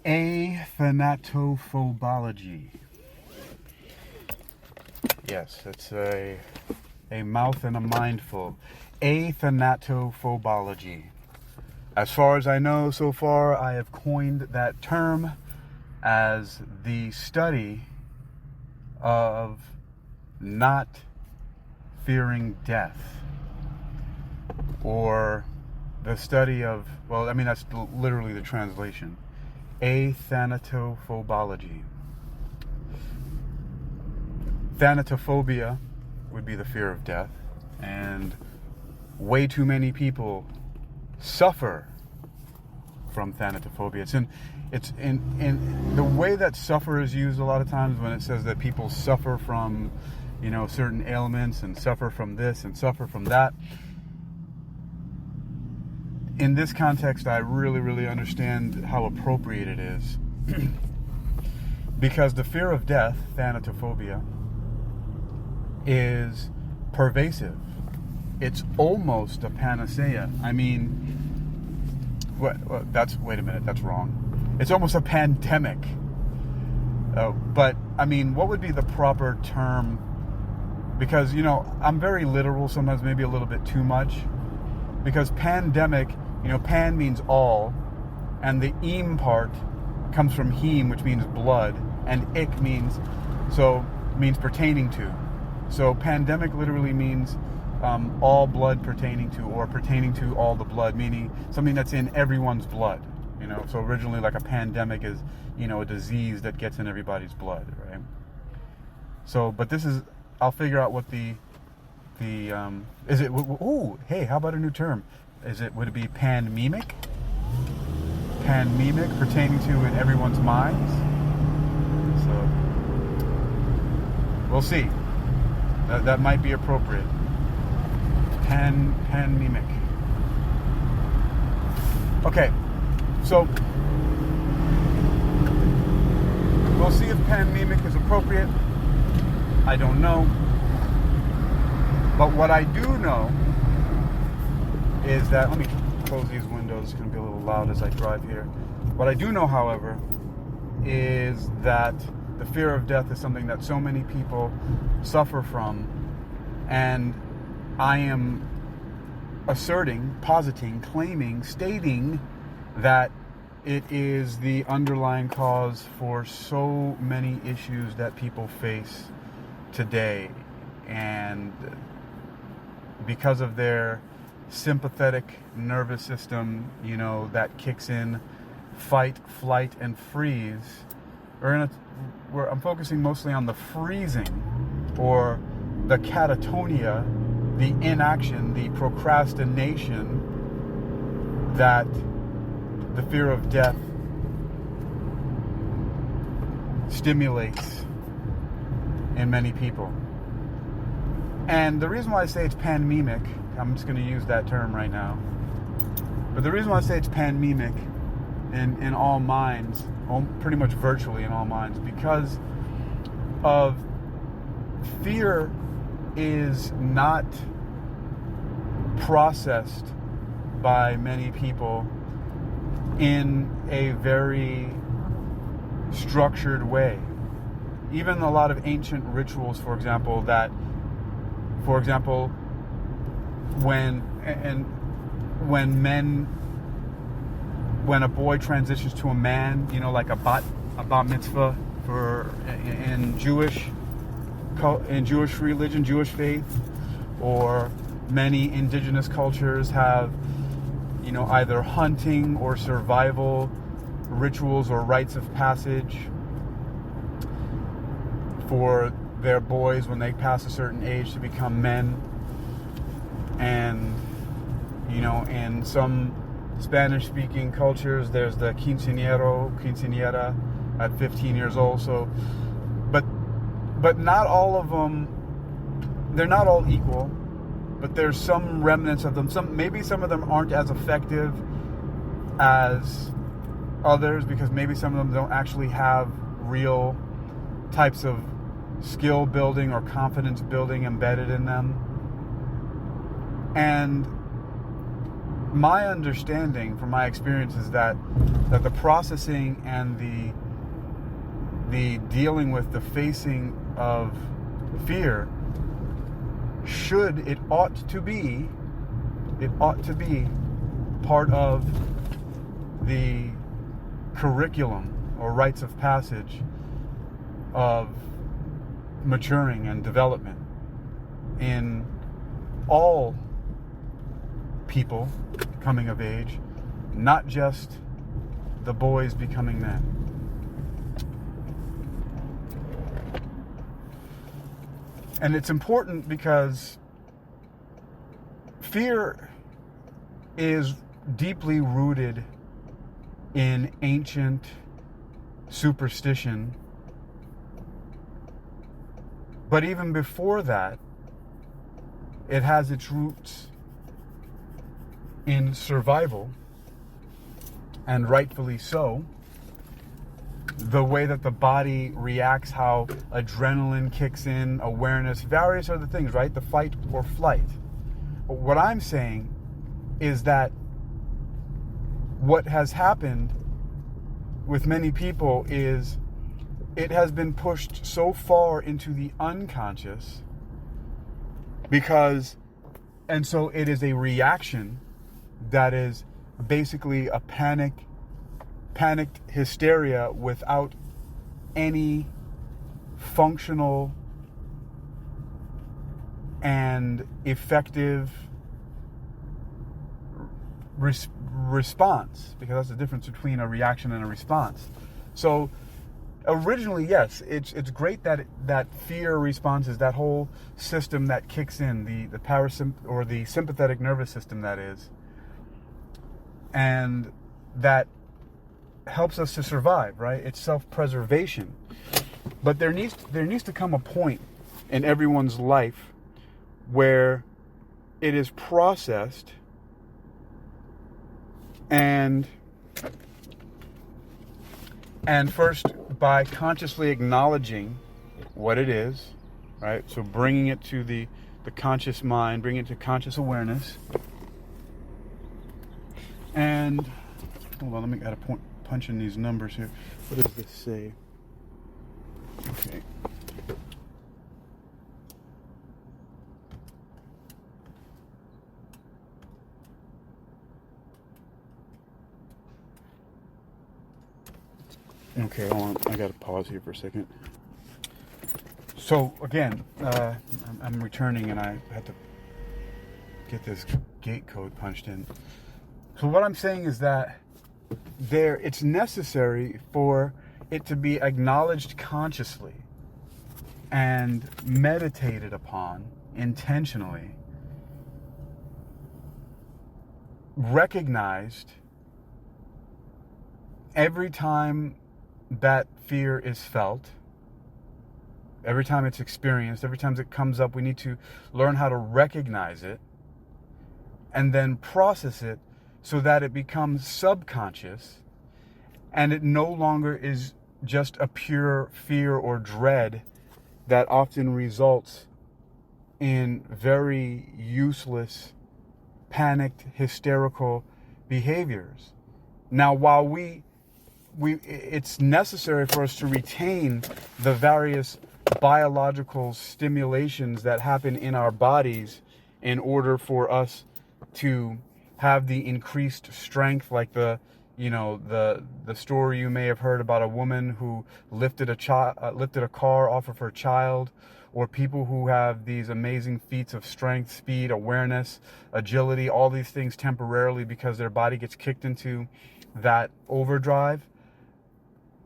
Athanatophobology. Yes, it's a mouth and a mindful. Athanatophobology. As far as I know so far, I have coined that term as the study of not fearing death, or the study of, well, I mean, that's literally the translation. Athanatophobology. Thanatophobia would be the fear of death, and way too many people suffer from thanatophobia. It's in the way that suffer is used a lot of times, when it says that people suffer from, certain ailments and suffer from this and suffer from that. In this context, I really, really understand how appropriate it is. Because the fear of death, thanatophobia, is pervasive. It's almost a panacea. I mean, wait a minute, that's wrong. It's almost a pandemic. But, I mean, what would be the proper term? Because, I'm very literal sometimes, maybe a little bit too much. Because pandemic, pan means all, and the eem part comes from heme, which means blood, and ik means pertaining to. So pandemic literally means all blood pertaining to, or pertaining to all the blood, meaning something that's in everyone's blood. So originally, like, a pandemic is, a disease that gets in everybody's blood, right? So, but this is, I'll figure out what is it, hey, how about a new term? Would it be Panmemic? Panmemic, pertaining to in everyone's minds? So, we'll see. That might be appropriate. Panmemic. Okay, so we'll see if Panmemic is appropriate. I don't know. But what I do know is that, let me close these windows, it's going to be a little loud as I drive here. What I do know, however, is that the fear of death is something that so many people suffer from, and I am asserting, positing, claiming, stating that it is the underlying cause for so many issues that people face today. And because of their sympathetic nervous system, that kicks in fight, flight, and freeze. I'm focusing mostly on the freezing, or the catatonia, the inaction, the procrastination that the fear of death stimulates in many people. And the reason why I say it's panmemic, I'm just going to use that term right now, but the reason why I say it's panmemic in all minds, pretty much virtually in all minds, because of fear is not processed by many people in a very structured way. Even a lot of ancient rituals, for example, when a boy transitions to a man, like a bat mitzvah in Jewish religion, Jewish faith, or many indigenous cultures have, either hunting or survival rituals or rites of passage for their boys when they pass a certain age to become men. And, in some Spanish-speaking cultures, there's the quinceañera at 15 years old. So, but not all of them, they're not all equal, but there's some remnants of them. Maybe some of them aren't as effective as others, because maybe some of them don't actually have real types of skill building or confidence building embedded in them. And my understanding from my experience is that the processing and the dealing with the facing of fear ought to be part of the curriculum or rites of passage of maturing and development in all people coming of age, not just the boys becoming men. And it's important because fear is deeply rooted in ancient superstition. But even before that, it has its roots in survival, and rightfully so. The way that the body reacts, how adrenaline kicks in, awareness, various other things, right? The fight or flight. What I'm saying is that what has happened with many people is it has been pushed so far into the unconscious and so it is a reaction that is basically a panicked hysteria without any functional and effective response, because that's the difference between a reaction and a response. So originally, yes, it's great that fear response is that whole system that kicks in, the or the sympathetic nervous system, that is, and that helps us to survive, right? It's self-preservation. But there needs to come a point in everyone's life where it is processed and first by consciously acknowledging what it is, right? So bringing it to the conscious mind, bringing it to conscious awareness. And hold on, let me add a punch in these numbers here. What does this say? Okay. Okay, hold on. I gotta pause here for a second. So again, I'm returning and I had to get this gate code punched in. So what I'm saying is that it's necessary for it to be acknowledged consciously and meditated upon intentionally, recognized every time that fear is felt, every time it's experienced, every time it comes up. We need to learn how to recognize it and then process it so that it becomes subconscious and it no longer is just a pure fear or dread that often results in very useless, panicked, hysterical behaviors. Now, while it's necessary for us to retain the various biological stimulations that happen in our bodies in order for us to have the increased strength, like the story you may have heard about a woman who lifted a car off of her child, or people who have these amazing feats of strength, speed, awareness, agility, all these things temporarily because their body gets kicked into that overdrive.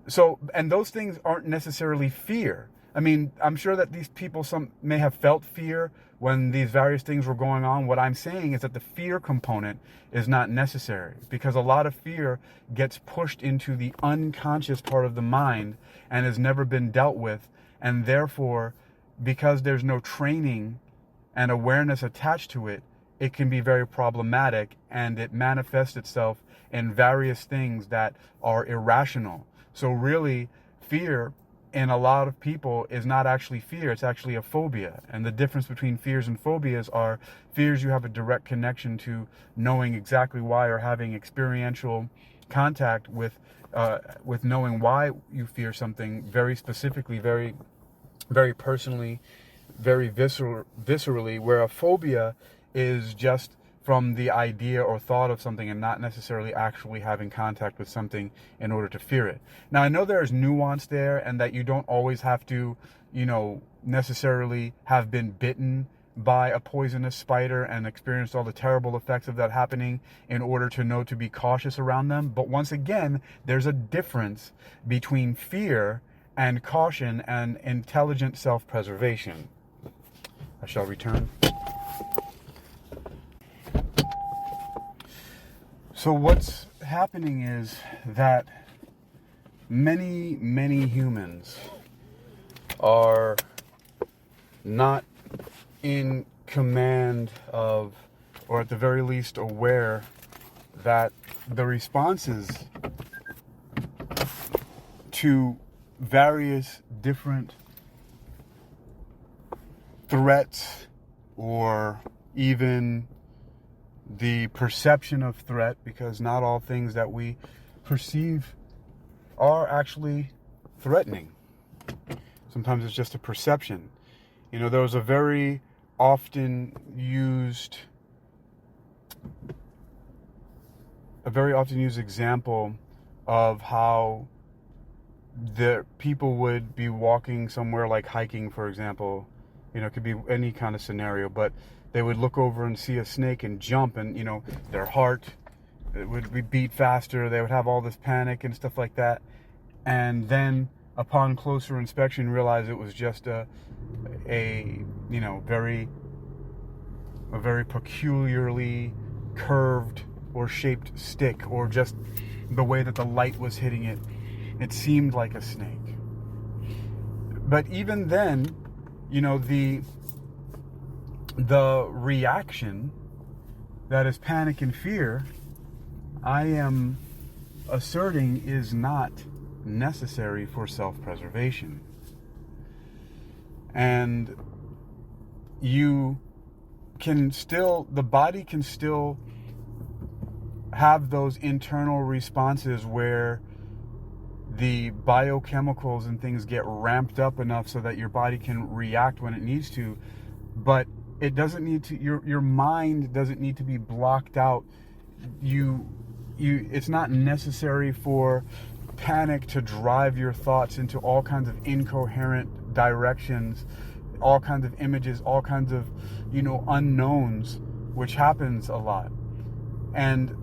So, and those things aren't necessarily fear. I mean, I'm sure that these people, some may have felt fear when these various things were going on. What I'm saying is that the fear component is not necessary, because a lot of fear gets pushed into the unconscious part of the mind and has never been dealt with. And therefore, because there's no training and awareness attached to it, it can be very problematic, and it manifests itself in various things that are irrational. So really, fear in a lot of people is not actually fear, it's actually a phobia. And the difference between fears and phobias are fears you have a direct connection to knowing exactly why, or having experiential contact with knowing why you fear something very specifically, very, very personally, very viscerally, where a phobia is just from the idea or thought of something and not necessarily actually having contact with something in order to fear it. Now, I know there's nuance there, and that you don't always have to, necessarily have been bitten by a poisonous spider and experienced all the terrible effects of that happening in order to know to be cautious around them. But once again, there's a difference between fear and caution and intelligent self-preservation. I shall return. So what's happening is that many, many humans are not in command of, or at the very least aware that the responses to various different threats, or even the perception of threat, because not all things that we perceive are actually threatening. Sometimes it's just a perception. There was a very often used example of how the people would be walking somewhere, like hiking, for example. It could be any kind of scenario, but they would look over and see a snake and jump, and their heart, it would be beat faster. They would have all this panic and stuff like that, and then upon closer inspection realize it was just a very peculiarly curved or shaped stick, or just the way that the light was hitting it, it seemed like a snake. But even then, the reaction that is panic and fear, I am asserting, is not necessary for self-preservation. And the body can still have those internal responses where the biochemicals and things get ramped up enough so that your body can react when it needs to, but it doesn't need to. Your mind doesn't need to be blocked out. It's not necessary for panic to drive your thoughts into all kinds of incoherent directions, all kinds of images, all kinds of unknowns, which happens a lot. And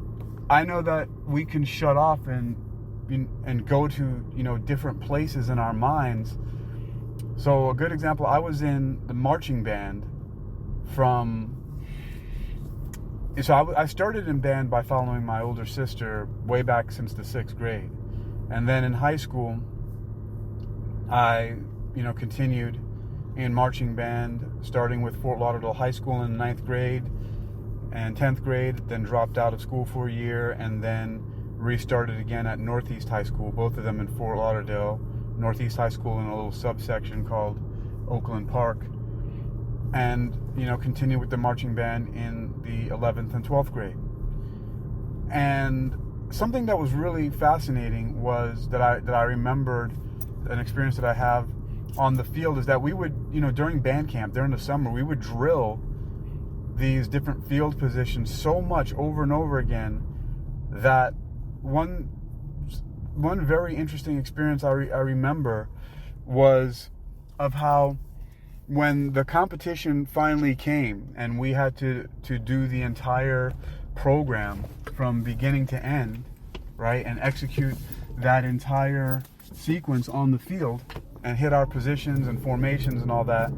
I know that we can shut off and go to different places in our minds. So a good example, I was in the marching band I started in band by following my older sister way back since the 6th grade. And then in high school, I continued in marching band, starting with Fort Lauderdale High School in 9th grade and 10th grade, then dropped out of school for a year, and then restarted again at Northeast High School, both of them in Fort Lauderdale. Northeast High School in a little subsection called Oakland Park, and continue with the marching band in the 11th and 12th grade. And something that was really fascinating was that I remembered an experience that I have on the field, is that we would, during band camp, during the summer, we would drill these different field positions so much over and over again that one very interesting experience I remember was of how, when the competition finally came and we had to do the entire program from beginning to end, right, and execute that entire sequence on the field and hit our positions and formations and all that,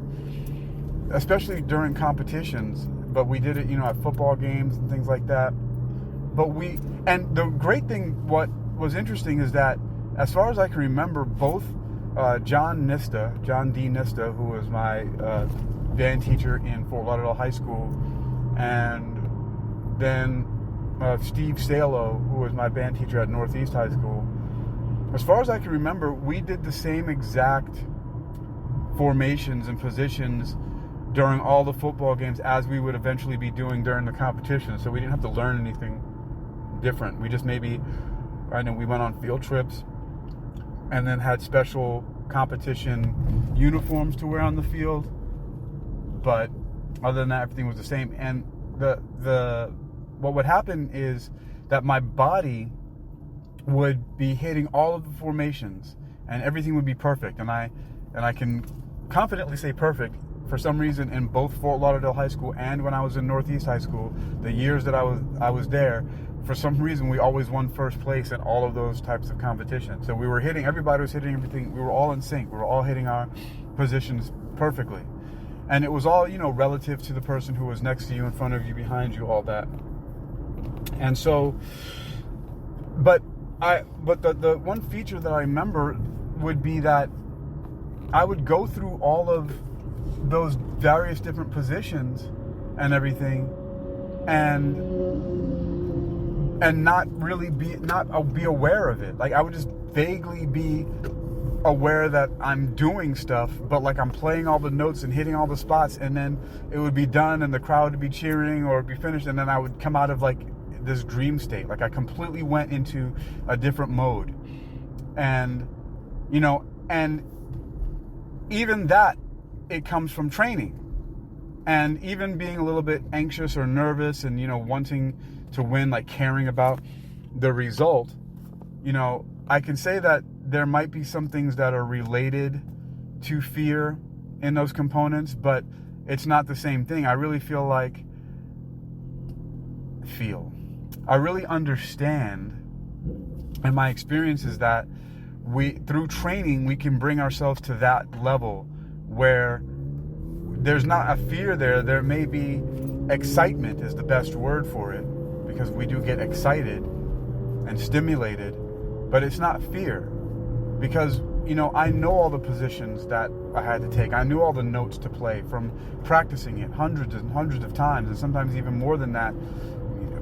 especially during competitions, but we did it, at football games and things like that. And the great thing, what was interesting, is that as far as I can remember, both John D. Nista, who was my band teacher in Fort Lauderdale High School, and then Steve Salo, who was my band teacher at Northeast High School, as far as I can remember, we did the same exact formations and positions during all the football games as we would eventually be doing during the competition. So we didn't have to learn anything different. We just maybe, I know we went on field trips and then had special competition uniforms to wear on the field. But other than that, everything was the same. And what would happen is that my body would be hitting all of the formations and everything would be perfect. And I can confidently say perfect. For some reason, in both Fort Lauderdale High School and when I was in Northeast High School, the years that I was there, for some reason we always won first place in all of those types of competitions. So we were everybody was hitting everything. We were all in sync. We were all hitting our positions perfectly. And it was all, relative to the person who was next to you, in front of you, behind you, all that. And so, but the one feature that I remember would be that I would go through all of those various different positions and everything, and not really be aware of it. Like, I would just vaguely be aware that I'm doing stuff, but like I'm playing all the notes and hitting all the spots, and then it would be done and the crowd would be cheering or it'd be finished, and then I would come out of like this dream state. Like I completely went into a different mode. And and even that, it comes from training, and even being a little bit anxious or nervous and wanting to win, like caring about the result. I can say that there might be some things that are related to fear in those components, but it's not the same thing. I really I really understand, and my experience is that through training, we can bring ourselves to that level where there's not a fear there. There may be excitement is the best word for it, because we do get excited and stimulated, but it's not fear, because I know all the positions that I had to take. I knew all the notes to play from practicing it hundreds and hundreds of times, and sometimes even more than that,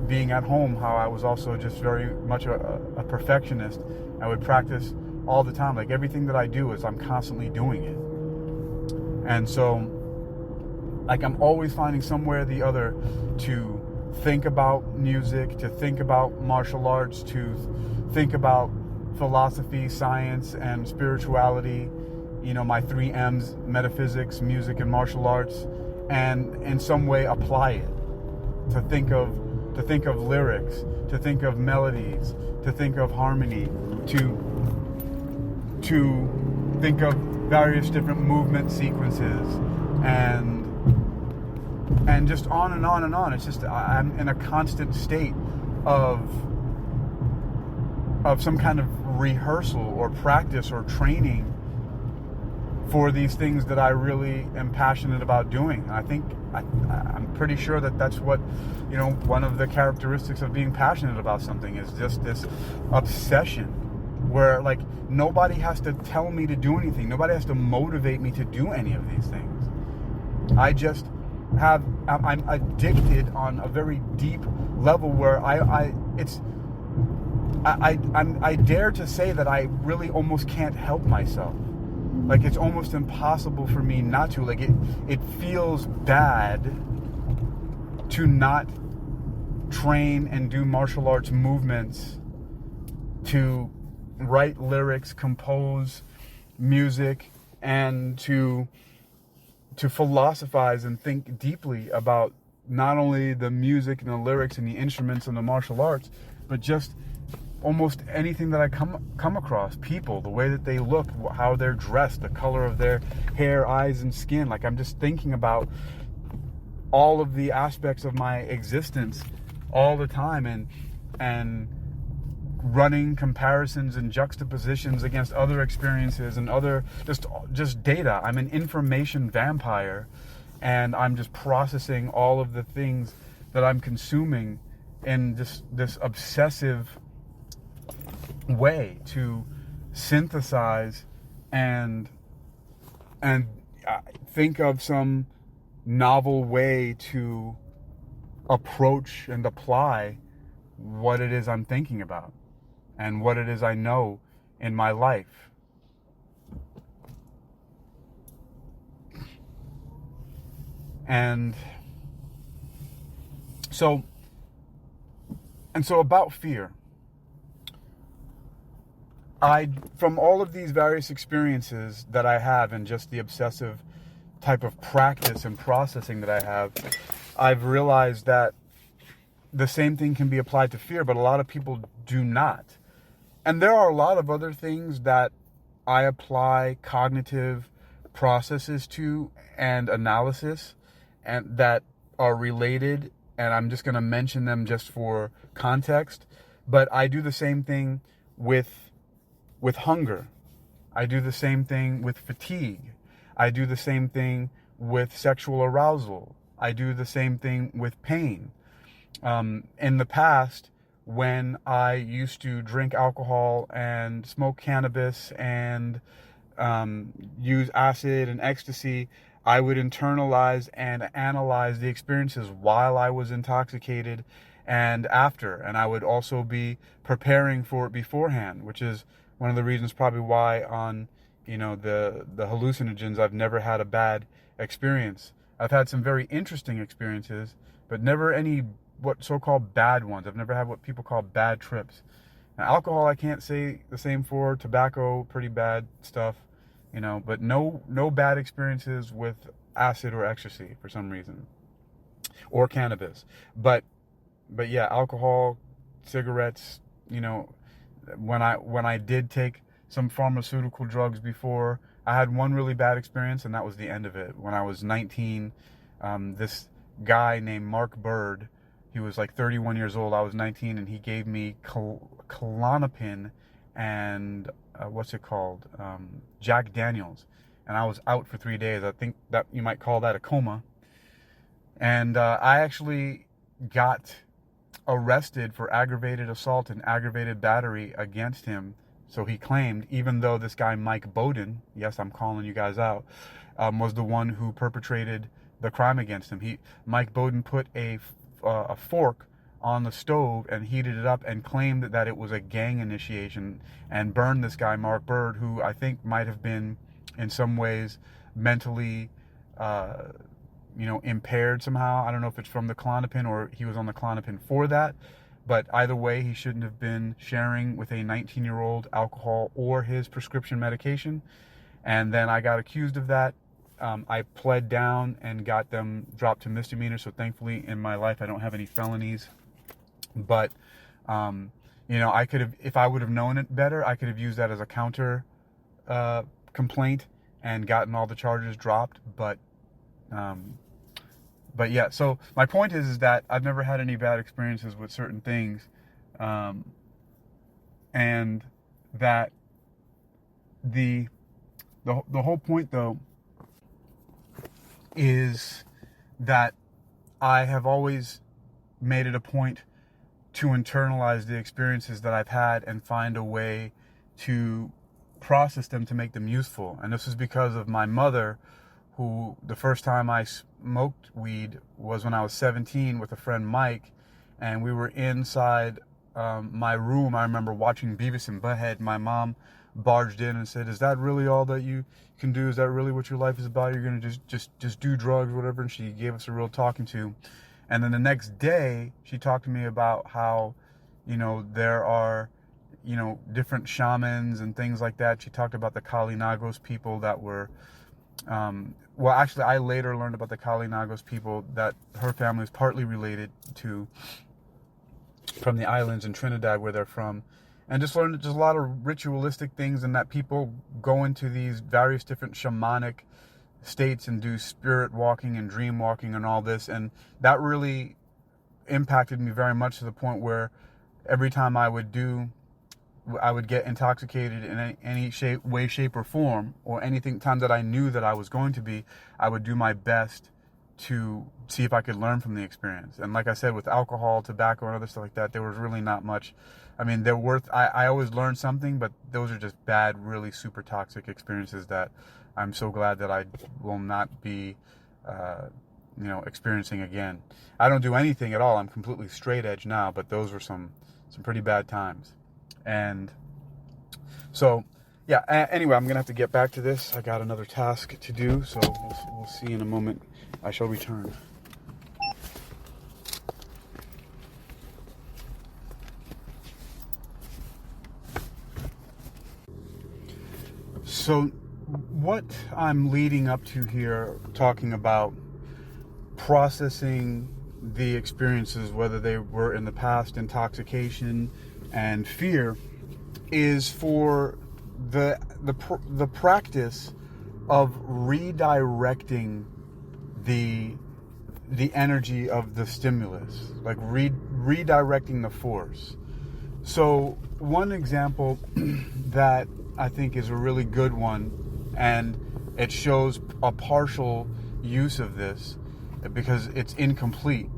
being at home, how I was also just very much a perfectionist. I would practice all the time. Like everything that I do is I'm constantly doing it. And so, like, I'm always finding some way or the other to think about music, to think about martial arts, to think about philosophy, science, and spirituality, my 3 M's, metaphysics, music, and martial arts, and in some way apply it. To think of lyrics, to think of melodies, to think of harmony, to think of various different movement sequences, and just on and on and on. It's just I'm in a constant state of some kind of rehearsal or practice or training for these things that I really am passionate about doing. And I think I'm pretty sure that that's what, one of the characteristics of being passionate about something is just this obsession where, like, nobody has to tell me to do anything. Nobody has to motivate me to do any of these things. I'm addicted on a very deep level where I dare to say that I really almost can't help myself. Like, it's almost impossible for me not to. Like, it feels bad to not train and do martial arts movements, to write lyrics, compose music, and to philosophize and think deeply about not only the music and the lyrics and the instruments and the martial arts, but just almost anything that I come across. People, the way that they look, how they're dressed, the color of their hair, eyes, and skin. Like, I'm just thinking about all of the aspects of my existence all the time, and running comparisons and juxtapositions against other experiences and other just data. I'm an information vampire, and I'm just processing all of the things that I'm consuming in this obsessive way to synthesize and think of some novel way to approach and apply what it is I'm thinking about and what it is I know in my life. And so about fear, from all of these various experiences that I have and just the obsessive type of practice and processing that I have, I've realized that the same thing can be applied to fear, but a lot of people do not. And there are a lot of other things that I apply cognitive processes to and analysis, and that are related, and I'm just going to mention them just for context. But I do the same thing with hunger. I do the same thing with fatigue. I do the same thing with sexual arousal. I do the same thing with pain. In the past, when I used to drink alcohol and smoke cannabis and use acid and ecstasy, I would internalize and analyze the experiences while I was intoxicated and after. And I would also be preparing for it beforehand, which is one of the reasons probably why on, the hallucinogens, I've never had a bad experience. I've had some very interesting experiences, but never any what so-called bad ones. I've never had what people call bad trips. Now, alcohol, I can't say the same for. Tobacco, pretty bad stuff, but no bad experiences with acid or ecstasy for some reason, or cannabis. But yeah, alcohol, cigarettes, when I did take some pharmaceutical drugs before, I had one really bad experience, and that was the end of it. When I was 19, this guy named Mark Bird, he was like 31 years old. I was 19, and he gave me Klonopin and Jack Daniels, and I was out for 3 days. I think that you might call that a coma. And I actually got arrested for aggravated assault and aggravated battery against him. So he claimed, even though this guy Mike Bowden, yes, I'm calling you guys out, was the one who perpetrated the crime against him. Mike Bowden put a fork on the stove and heated it up and claimed that it was a gang initiation and burned this guy Mark Bird, who I think might have been in some ways mentally impaired somehow. I don't know if it's from the Klonopin or he was on the Klonopin for that, but either way, he shouldn't have been sharing with a 19-year-old alcohol or his prescription medication. And then I got accused of that. I pled down and got them dropped to misdemeanor. So thankfully in my life, I don't have any felonies. But, I could have, if I would have known it better, I could have used that as a counter complaint and gotten all the charges dropped. But yeah, so my point is that I've never had any bad experiences with certain things. And that the whole point, though, is that I have always made it a point to internalize the experiences that I've had and find a way to process them to make them useful. And this is because of my mother, who the first time I smoked weed was when I was 17 with a friend Mike, and we were inside my room. I remember watching Beavis and Butthead. My mom barged in and said, "Is that really all that you can do? Is that really what your life is about? You're gonna just do drugs, whatever?" And she gave us a real talking to. And then the next day, she talked to me about how, there are, different shamans and things like that. She talked about the Kali Nagos people that were, actually, I later learned about the Kali Nagos people that her family was partly related to, from the islands in Trinidad where they're from. And just learned just a lot of ritualistic things, and that people go into these various different shamanic states and do spirit walking and dream walking and all this. And that really impacted me very much, to the point where every time I would get intoxicated in any way, shape, or form, or anything time that I knew that I was going to be, I would do my best to see if I could learn from the experience. And like I said, with alcohol, tobacco, and other stuff like that, there was really not much. I mean, I always learned something, but those are just bad, really super toxic experiences that I'm so glad that I will not be, experiencing again. I don't do anything at all. I'm completely straight edge now, but those were some pretty bad times. And So, yeah, anyway, I'm going to have to get back to this. I got another task to do, so we'll see in a moment. I shall return. So, what I'm leading up to here, talking about processing the experiences, whether they were in the past, intoxication and fear, is for the practice of redirecting the energy of the stimulus, like redirecting the force. So one example that I think is a really good one, and it shows a partial use of this because it's incomplete.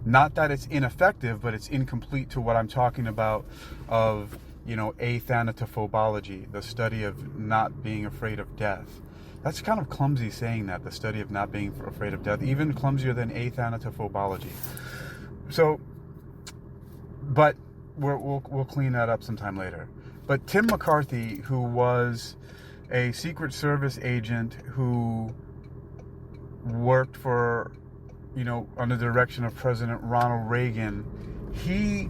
Not that it's ineffective, but it's incomplete to what I'm talking about of, Athanatophobology, the study of not being afraid of death. That's kind of clumsy saying that, the study of not being afraid of death, even clumsier than Athanatophobology. So, but we'll clean that up sometime later. But Tim McCarthy, who was a Secret Service agent who worked for, under the direction of President Ronald Reagan, he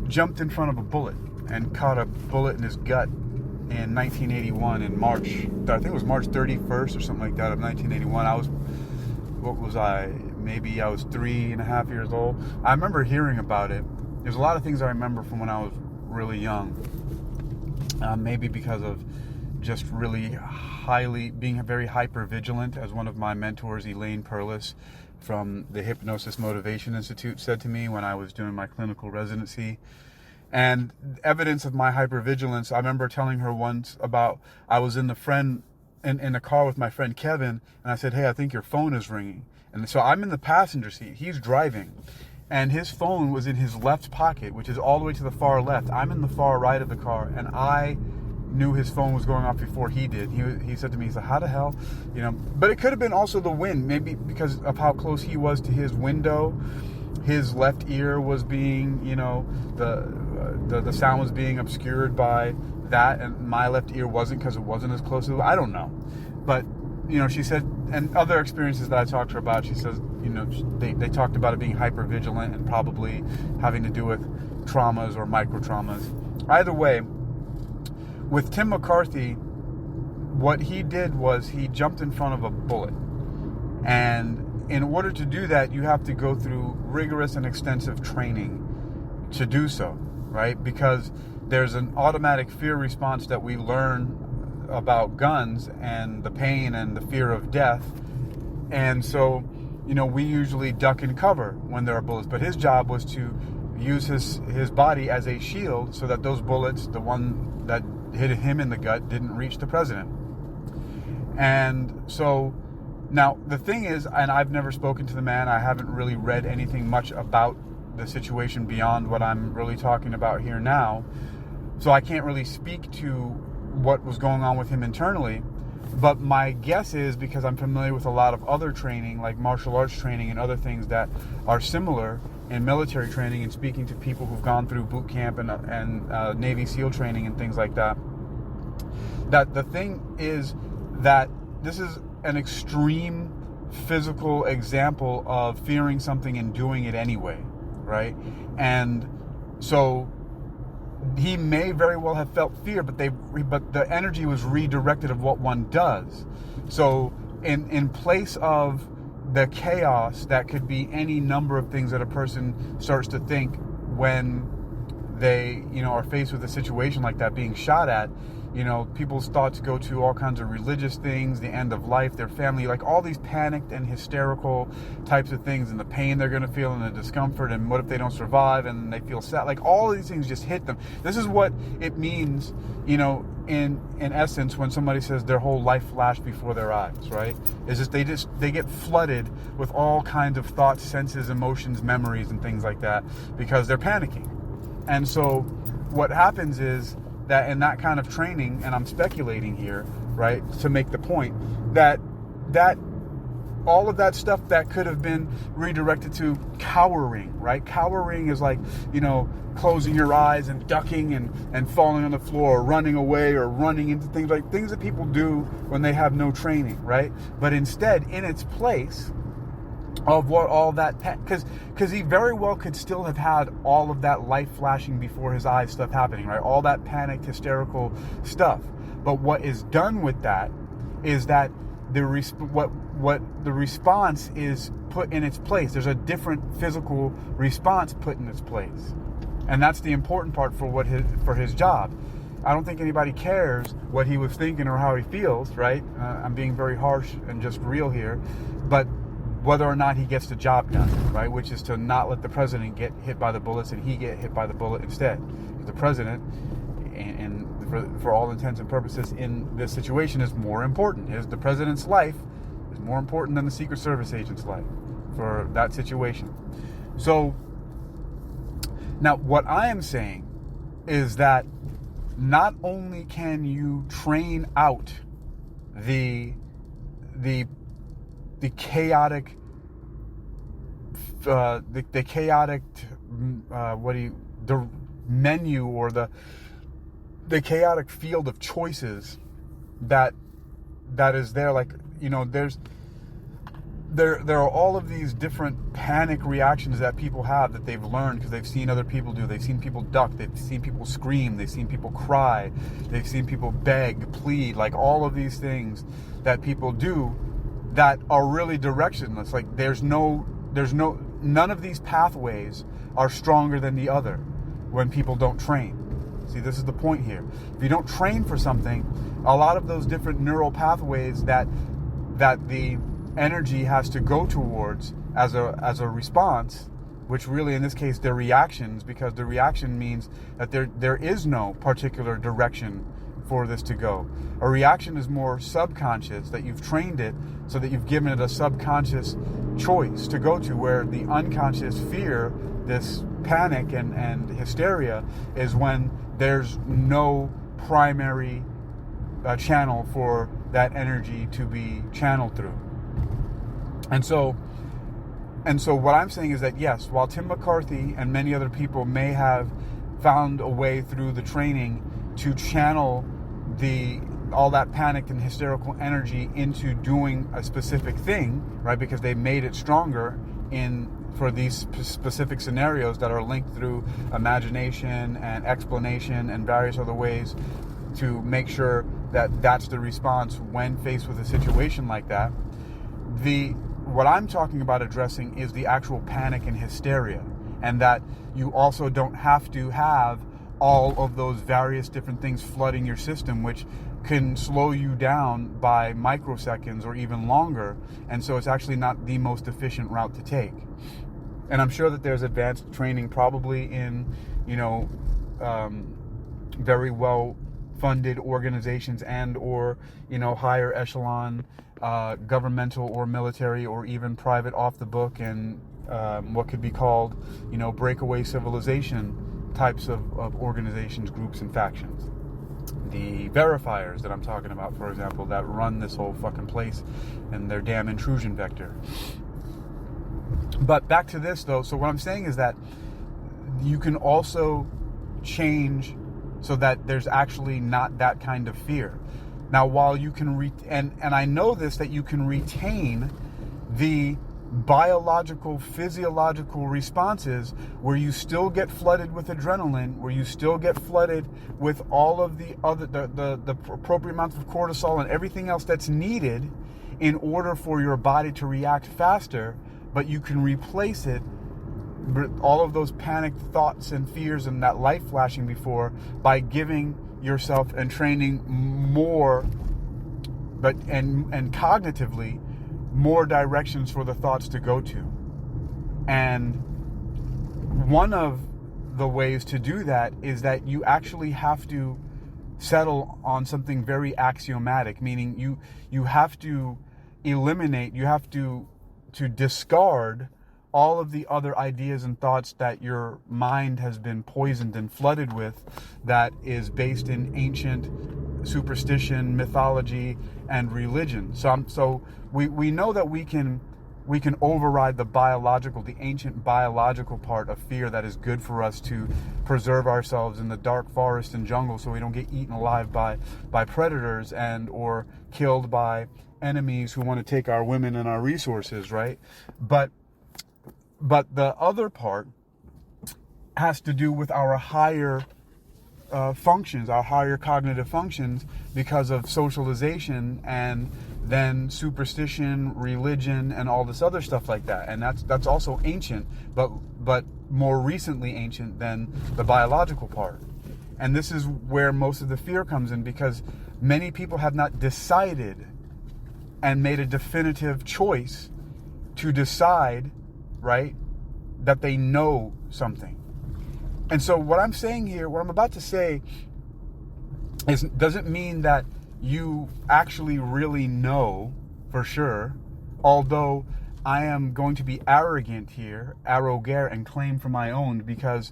jumped in front of a bullet and caught a bullet in his gut in 1981 in March. I think it was March 31st or something like that of 1981. Maybe I was 3.5 years old. I remember hearing about it. There's a lot of things I remember from when I was really young. Maybe because of just really being very hyper vigilant, as one of my mentors, Elaine Perlis, from the Hypnosis Motivation Institute, said to me when I was doing my clinical residency. And evidence of my hypervigilance, I remember telling her once about, I was in the car with my friend Kevin, and I said, "Hey, I think your phone is ringing." And so I'm in the passenger seat, he's driving, and his phone was in his left pocket, which is all the way to the far left. I'm in the far right of the car, and I knew his phone was going off before he did. He said to me, he's like, "How the hell?" But it could have been also the wind, maybe because of how close he was to his window. His left ear was being, the sound was being obscured by that, and my left ear wasn't, because it wasn't as close as, I don't know. But, she said, and other experiences that I talked to her about, she says, they talked about it being hypervigilant and probably having to do with traumas or micro traumas. Either way, with Tim McCarthy, what he did was he jumped in front of a bullet. And in order to do that, you have to go through rigorous and extensive training to do so, right? Because there's an automatic fear response that we learn about guns and the pain and the fear of death. And so, we usually duck and cover when there are bullets. But his job was to use his body as a shield so that those bullets, the one that hit him in the gut, didn't reach the president. And so, now, the thing is, and I've never spoken to the man, I haven't really read anything much about the situation beyond what I'm really talking about here now, so I can't really speak to what was going on with him internally, but my guess is, because I'm familiar with a lot of other training, like martial arts training and other things that are similar in military training, and speaking to people who've gone through boot camp and Navy SEAL training and things like that, that the thing is that this is an extreme physical example of fearing something and doing it anyway, right? And so he may very well have felt fear, but the energy was redirected of what one does. So in place of the chaos that could be any number of things that a person starts to think when they are faced with a situation like that, being shot at, people's thoughts go to all kinds of religious things, the end of life, their family, like all these panicked and hysterical types of things, and the pain they're going to feel and the discomfort, and what if they don't survive, and they feel sad, like all of these things just hit them. This is what it means, in essence, when somebody says their whole life flashed before their eyes, right? Is just they get flooded with all kinds of thoughts, senses, emotions, memories, and things like that, because they're panicking. And so what happens is that in that kind of training, and I'm speculating here, right, to make the point, that all of that stuff that could have been redirected to cowering, right? Cowering is like, closing your eyes and ducking and falling on the floor, or running away, or running into things, like things that people do when they have no training, right? But instead, in its place of what all that, because he very well could still have had all of that light flashing before his eyes stuff happening, right? All that panicked, hysterical stuff. But what is done with that is that what the response is put in its place. There's a different physical response put in its place, and that's the important part for his job. I don't think anybody cares what he was thinking or how he feels, right? I'm being very harsh and just real here, but whether or not he gets the job done, right? Which is to not let the president get hit by the bullets and he get hit by the bullet instead. Because the president, and for all intents and purposes in this situation, is more important. The president's life is more important than the Secret Service agent's life for that situation. So now what I am saying is that not only can you train out the chaotic the menu, or the chaotic field of choices that is there, like, there are all of these different panic reactions that people have that they've learned because they've seen other people do. They've seen people duck, they've seen people scream, they've seen people cry, they've seen people beg, plead, like all of these things that people do that are really directionless. Like none of these pathways are stronger than the other when people don't train. See, this is the point here. If you don't train for something, a lot of those different neural pathways that the energy has to go towards as a response, which really in this case they're reactions, because the reaction means that there is no particular direction for this to go. A reaction is more subconscious, that you've trained it so that you've given it a subconscious choice to go to, where the unconscious fear, this panic and hysteria, is when there's no primary channel for that energy to be channeled through. And so what I'm saying is that, yes, while Tim McCarthy and many other people may have found a way through the training to channel all that panic and hysterical energy into doing a specific thing, right? Because they made it stronger for these specific scenarios that are linked through imagination and explanation and various other ways to make sure that that's the response when faced with a situation like that. What I'm talking about addressing is the actual panic and hysteria, and that you also don't have to have all of those various different things flooding your system, which can slow you down by microseconds or even longer. And so it's actually not the most efficient route to take. And I'm sure that there's advanced training probably in, very well funded organizations and or higher echelon governmental or military or even private off the book and what could be called breakaway civilization types of organizations, groups, and factions. The verifiers that I'm talking about, for example, that run this whole fucking place and their damn intrusion vector. But back to this though, so what I'm saying is that you can also change so that there's actually not that kind of fear. Now, while you can and I know this, that you can retain the biological, physiological responses where you still get flooded with adrenaline, where you still get flooded with all of the other the appropriate amounts of cortisol and everything else that's needed in order for your body to react faster, but you can replace it, all of those panicked thoughts and fears and that light flashing before, by giving yourself and training more, but and cognitively more directions for the thoughts to go to. And one of the ways to do that is that you actually have to settle on something very axiomatic, meaning you have to eliminate, you have to discard all of the other ideas and thoughts that your mind has been poisoned and flooded with, that is based in ancient superstition, mythology, and religion. So we know that we can override the ancient biological part of fear that is good for us to preserve ourselves in the dark forest and jungle so we don't get eaten alive by predators and or killed by enemies who want to take our women and our resources, right? But the other part has to do with our higher functions, our higher cognitive functions, because of socialization and then superstition, religion, and all this other stuff like that. And that's also ancient, but more recently ancient than the biological part. And this is where most of the fear comes in, because many people have not decided and made a definitive choice to decide, right, that they know something. And so what I'm saying here, what I'm about to say, doesn't mean that you actually really know for sure, although I am going to be arrogant here, arrogare, and claim for my own, because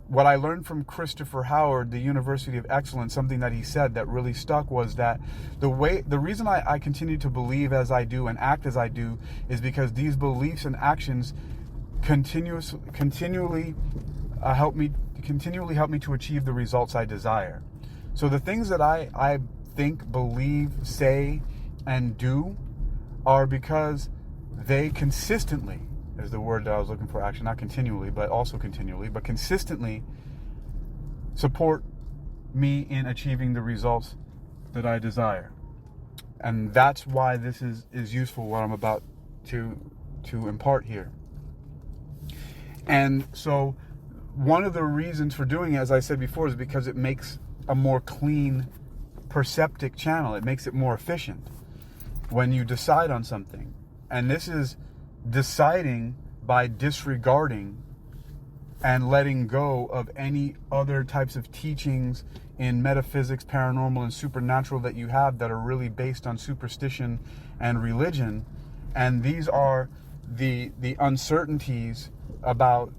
what I learned from Christopher Howard, the University of Excellence, something that he said that really stuck, was that the reason I continue to believe as I do and act as I do is because these beliefs and actions continually help me to achieve the results I desire. So the things that I think, believe, say, and do are because they consistently, is the word that I was looking for, actually not continually, but also continually, but consistently support me in achieving the results that I desire. And that's why this is useful, what I'm about to impart here. And so one of the reasons for doing it, as I said before, is because it makes a more clean perceptic channel. It makes it more efficient when you decide on something. And this is deciding by disregarding and letting go of any other types of teachings in metaphysics, paranormal, and supernatural that you have that are really based on superstition and religion. And these are the uncertainties about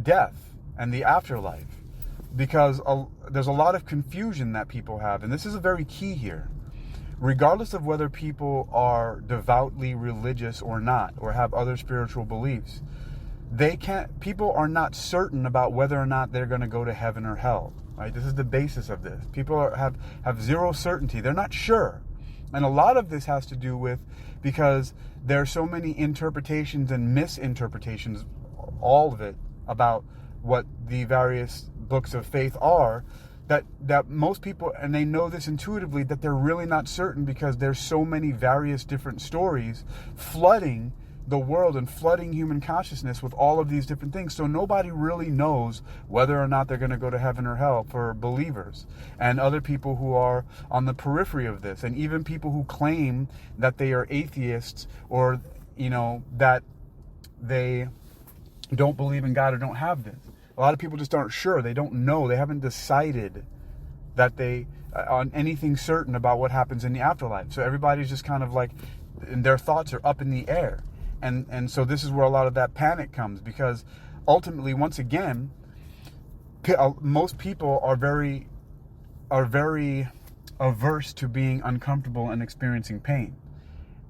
death and the afterlife, because there's a lot of confusion that people have, and this is a very key here. Regardless of whether people are devoutly religious or not, or have other spiritual beliefs, people are not certain about whether or not they're going to go to heaven or hell, right? This is the basis of this. People have zero certainty. They're not sure. And a lot of this has to do with, because there are so many interpretations and misinterpretations, all of it, about what the various books of faith are, that most people, and they know this intuitively, that they're really not certain, because there's so many various different stories flooding the world and flooding human consciousness with all of these different things. So nobody really knows whether or not they're going to go to heaven or hell for believers and other people who are on the periphery of this, and even people who claim that they are atheists, or that they don't believe in God or don't have this. A lot of people just aren't sure. They don't know. They haven't decided that they on anything certain about what happens in the afterlife. So everybody's just kind of like, and their thoughts are up in the air. And so this is where a lot of that panic comes, because ultimately, once again, most people are very averse to being uncomfortable and experiencing pain.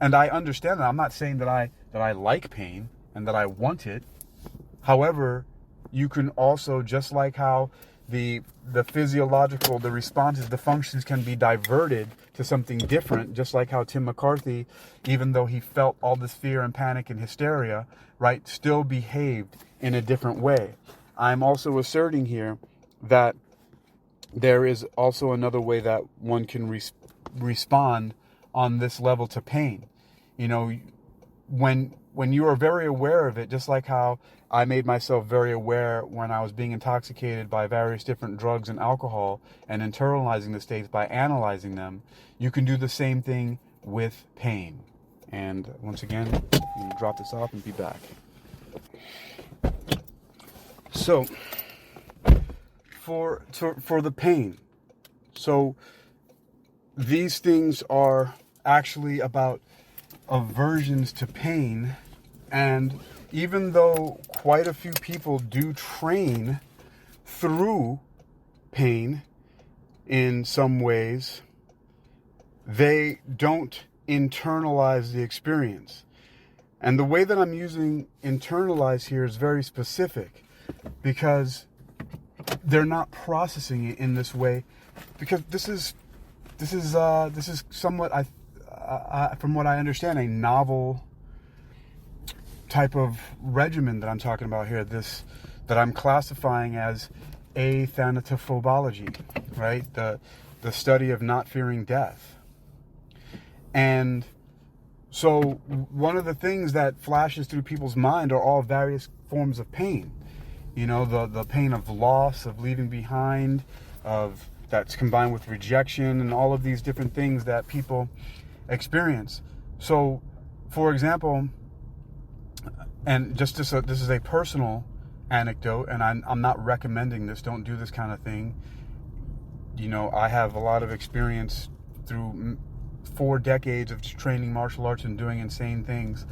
And I understand that. I'm not saying that I like pain and that I want it. However, you can also, just like how the physiological, the responses, the functions can be diverted to something different, just like how Tim McCarthy, even though he felt all this fear and panic and hysteria, right, still behaved in a different way. I'm also asserting here that there is also another way that one can respond on this level to pain. When you are very aware of it, just like how I made myself very aware when I was being intoxicated by various different drugs and alcohol and internalizing the states by analyzing them, you can do the same thing with pain. And once again, I'm going to drop this off and be back. So, for the pain, so these things are actually about aversions to pain. And even though quite a few people do train through pain, in some ways, they don't internalize the experience. And the way that I'm using internalize here is very specific, because they're not processing it in this way, because this is somewhat, from what I understand, a novel type of regimen that I'm talking about here, this that I'm classifying as Athanatophobology, right? The study of not fearing death. And so one of the things that flashes through people's mind are all various forms of pain. You know, the pain of loss, of leaving behind, of that's combined with rejection, and all of these different things that people experience. So, for example, and this is a personal anecdote, and I'm not recommending this. Don't do this kind of thing. You know, I have a lot of experience through 4 decades of training martial arts and doing insane things.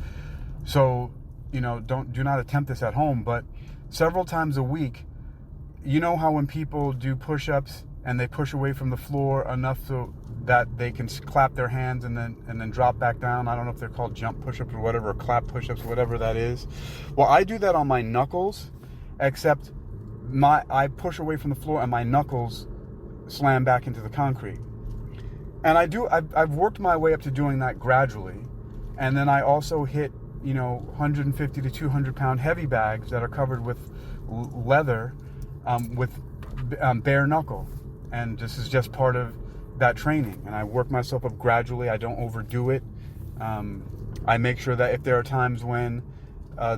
So, you know, do not attempt this at home. But several times a week, you know how when people do push-ups and they push away from the floor enough so that they can clap their hands and then drop back down. I don't know if they're called jump push-ups or whatever, or clap push-ups, whatever that is. Well, I do that on my knuckles, except I push away from the floor and my knuckles slam back into the concrete. And I've worked my way up to doing that gradually. And then I also hit, 150 to 200 pound heavy bags that are covered with leather, with bare knuckle. And this is just part of that training. And I work myself up gradually. I don't overdo it. I make sure that if there are times when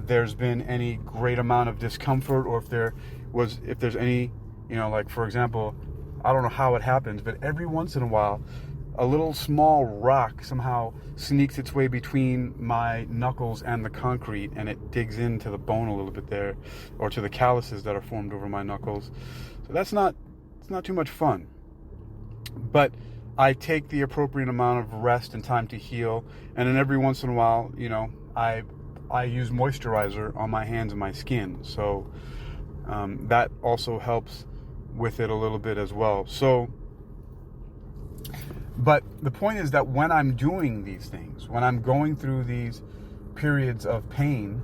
there's been any great amount of discomfort, or if there's any, like, for example, I don't know how it happens, but every once in a while, a little small rock somehow sneaks its way between my knuckles and the concrete, and it digs into the bone a little bit there, or to the calluses that are formed over my knuckles. So it's not too much fun. But I take the appropriate amount of rest and time to heal, and then every once in a while, I use moisturizer on my hands and my skin. So that also helps with it a little bit as well. So, but the point is that when I'm doing these things, when I'm going through these periods of pain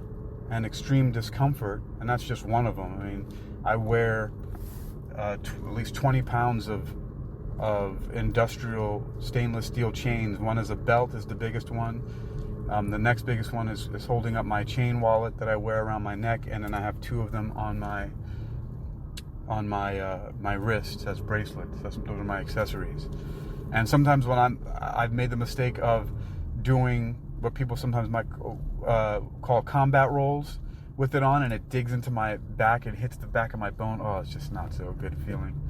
and extreme discomfort, and that's just one of them. I mean, I wear at least 20 pounds of industrial stainless steel chains. One is a belt, is the biggest one. The next biggest one is holding up my chain wallet that I wear around my neck, and then I have 2 of them on my wrists as bracelets. Those are my accessories. And sometimes when I've made the mistake of doing what people sometimes might call combat rolls with it on, and it digs into my back and hits the back of my bone. Oh, it's just not so good feeling.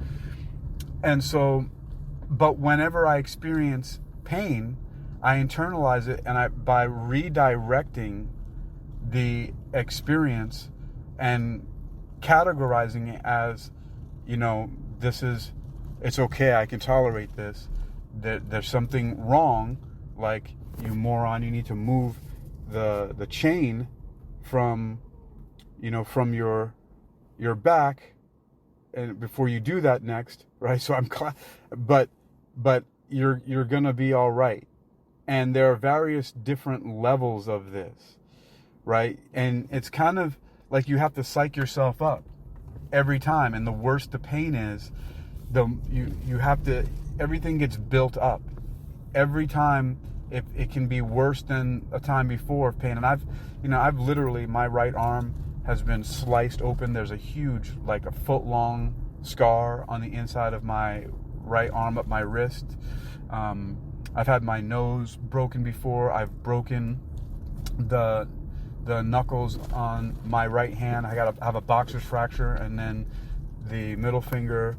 And so, but whenever I experience pain, I internalize it, and by redirecting the experience and categorizing it as, it's okay, I can tolerate this. There's something wrong, like, you moron, you need to move the chain from your back, and before you do that next, right? So but you're gonna be all right. And there are various different levels of this, right? And it's kind of like you have to psych yourself up every time. And the worse the pain is, you have to, everything gets built up. Every time it can be worse than a time before of pain. And I've literally, my right arm has been sliced open. There's a huge, like a foot long scar on the inside of my right arm up my wrist. I've had my nose broken before. I've broken the knuckles on my right hand. I have a boxer's fracture, and then the middle finger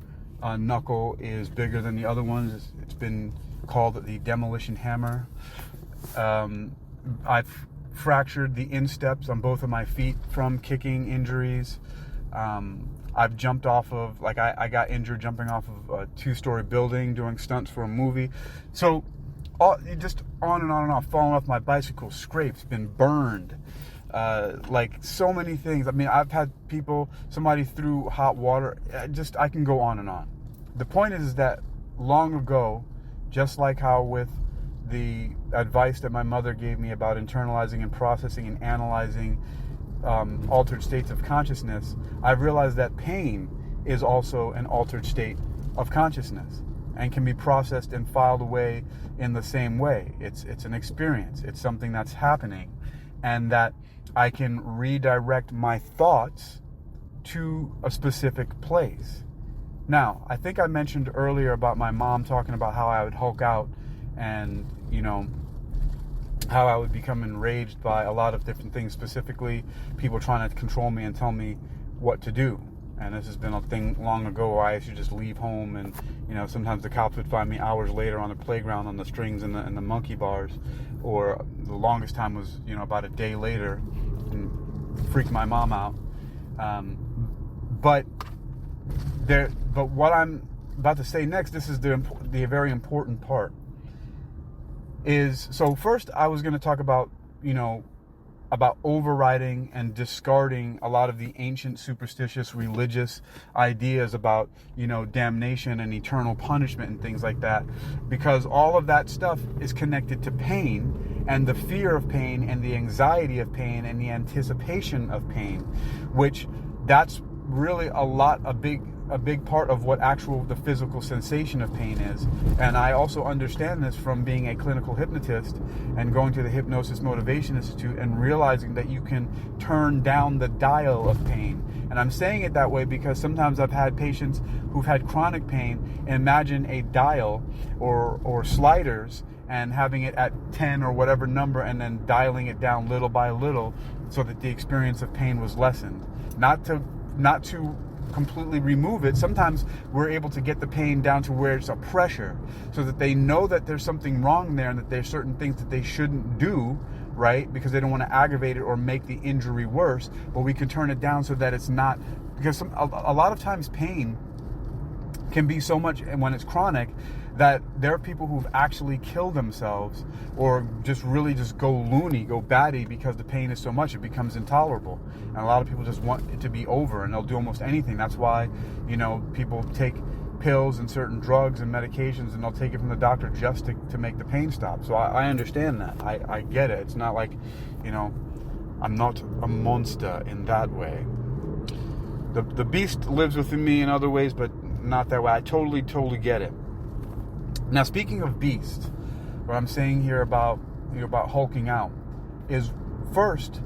knuckle is bigger than the other ones. It's been called the demolition hammer. I've fractured the insteps on both of my feet from kicking injuries. I've jumped off of, I got injured jumping off of a 2-story building doing stunts for a movie. So just on and on and on, falling off my bicycle, scrapes, been burned, so many things. I mean, I've had somebody threw hot water. I can go on and on. The point is that long ago, just like how with the advice that my mother gave me about internalizing and processing and analyzing altered states of consciousness, I've realized that pain is also an altered state of consciousness and can be processed and filed away in the same way. It's an experience. It's something that's happening, and that I can redirect my thoughts to a specific place. Now, I think I mentioned earlier about my mom talking about how I would Hulk out and, how I would become enraged by a lot of different things, specifically people trying to control me and tell me what to do. And this has been a thing long ago where I used to just leave home, and sometimes the cops would find me hours later on the playground on the strings and the monkey bars, or the longest time was about a day later, and freaked my mom out. But what I'm about to say next, this is the very important part. So first I was going to talk about about overriding and discarding a lot of the ancient superstitious religious ideas about damnation and eternal punishment and things like that, because all of that stuff is connected to pain and the fear of pain and the anxiety of pain and the anticipation of pain, which that's really a big part of what the physical sensation of pain is. And I also understand this from being a clinical hypnotist and going to the Hypnosis Motivation Institute and realizing that you can turn down the dial of pain. And I'm saying it that way because sometimes I've had patients who've had chronic pain imagine a dial or sliders and having it at 10 or whatever number and then dialing it down little by little so that the experience of pain was lessened. Not to completely remove it. Sometimes we're able to get the pain down to where it's a pressure, so that they know that there's something wrong there and that there's certain things that they shouldn't do, right? Because they don't want to aggravate it or make the injury worse. But we can turn it down so that it's not, because a lot of times pain can be so much, and when it's chronic, that there are people who've actually killed themselves or just really just go loony, go batty, because the pain is so much it becomes intolerable. And a lot of people just want it to be over, and they'll do almost anything. That's why people take pills and certain drugs and medications, and they'll take it from the doctor just to make the pain stop. So I understand that. I get it. It's not like I'm not a monster in that way. The beast lives within me in other ways, but not that way. I totally get it. Now, speaking of beast, what I'm saying here about hulking out is, first,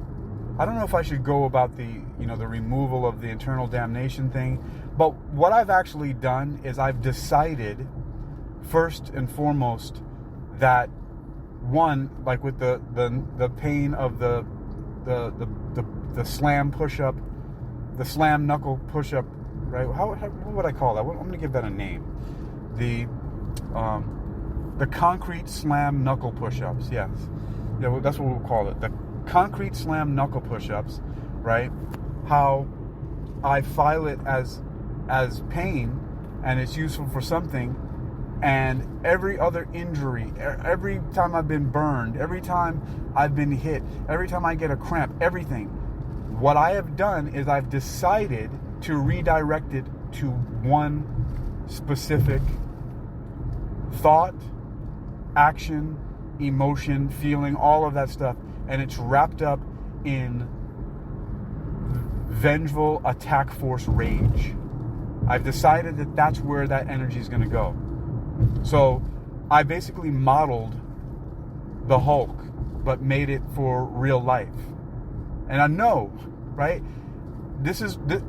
I don't know if I should go about the removal of the internal damnation thing, but what I've actually done is I've decided, first and foremost, that one, like with the pain of the slam push-up, the slam knuckle push-up, right? What would I call that? I'm going to give that a name. The concrete slam knuckle push-ups, yes. Yeah, that's what we'll call it. The concrete slam knuckle push-ups, right? How I file it as pain, and it's useful for something, and every other injury, every time I've been burned, every time I've been hit, every time I get a cramp, everything, what I have done is I've decided to redirect it to one specific thought, action, emotion, feeling, all of that stuff, and it's wrapped up in vengeful attack force rage. I've decided that that's where that energy is going to go. So I basically modeled the Hulk, but made it for real life. And I know, right?